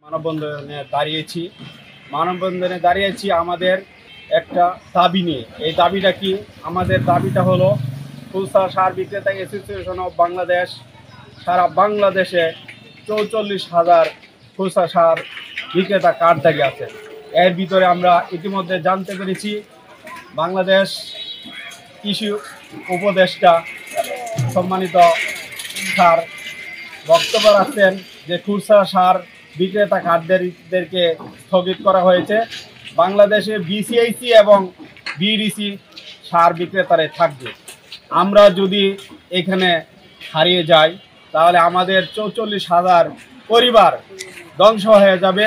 মানববন্ধনে দাঁড়িয়েছি আমাদের একটা দাবি নিয়ে। এই দাবিটা কি? আমাদের দাবিটা হলো খুলসা সার বিক্রেতা অ্যাসোসিয়েশন অফ বাংলাদেশ সারা বাংলাদেশে 44,000 খুলসা সার বিক্রেতা কার্ডধারী আছে। এর ভিতরে আমরা ইতিমধ্যে জানতে পেরেছি বাংলাদেশ কৃষি উপদেষ্টা সম্মানিত স্যার বক্তব্য রাখছেন যে খুলসা সার বিক্রেতা কার্ডধারীদেরকে স্থগিত করা হয়েছে। বাংলাদেশে বিসিআইসি এবং বিডিসি সার বিক্রেতারে থাকবে। আমরা যদি এখানে হারিয়ে যাই তাহলে আমাদের 44,000 পরিবার ধ্বংস হয়ে যাবে,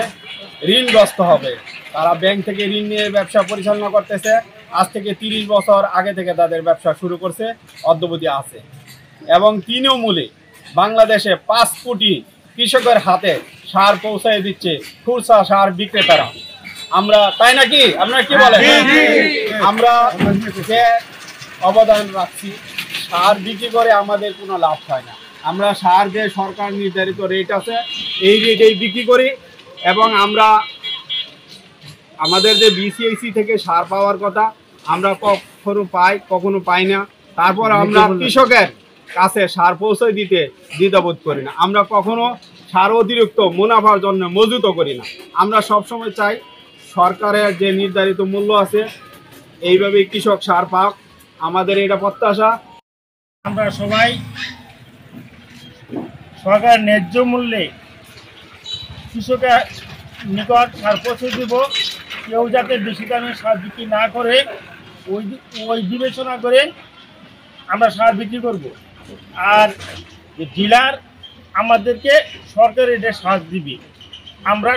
ঋণগ্রস্ত হবে। তারা ব্যাংক থেকে ঋণ নিয়ে ব্যবসা পরিচালনা করতেছে। আজ থেকে 30 বছর আগে থেকে তাদের ব্যবসা শুরু করছে, অদ্যাবধি আছে। এবং তৃণমূলে বাংলাদেশে 5 কোটি কৃষকের হাতে সার পৌঁছায় দিচ্ছে খুলসা সার বিক্রেতারা। আমরা তাই নাকি? আপনারা কি বলেন? আমরা যে অবদান রাখছি, সার বিক্রি করে আমাদের কোনো লাভ হয় না। আমরা সার যে সরকার নির্ধারিত রেট আছে এই রেটেই বিক্রি করি এবং আমরা আমাদের যে বিসিআইসি থেকে সার পাওয়ার কথা আমরা কখনো পাই না। তারপর আমরা কৃষকের কাছে সার পৌঁছে দিতে দ্বিধাবোধ করি না। আমরা কখনো সার অতিরিক্ত মুনাফার জন্য মজুতও করি না। আমরা সবসময় চাই সরকারের যে নির্ধারিত মূল্য আছে এইভাবে কৃষক সার পাক, আমাদের এটা প্রত্যাশা। আমরা সবাই সরকার ন্যায্য মূল্যে কৃষকের নিকট সার পৌঁছে দেব। কেউ যাতে বেশি দামে সার বিক্রি না করে ওই বিবেচনা করে আমরা সার বিক্রি করব। আর ডিলার আমাদেরকে সরকার এটা সার দিবে, আমরা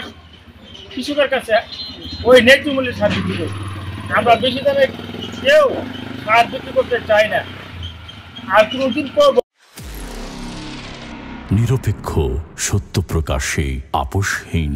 কৃষকের কাছে ওই ন্যায্য মূল্যে সার বিক্রি করব। আমরা বেশি দামে কেউ সার বিক্রি করতে চাই না, আর কোনোদিন করব। নিরপেক্ষ, সত্য প্রকাশে আপোষহীন।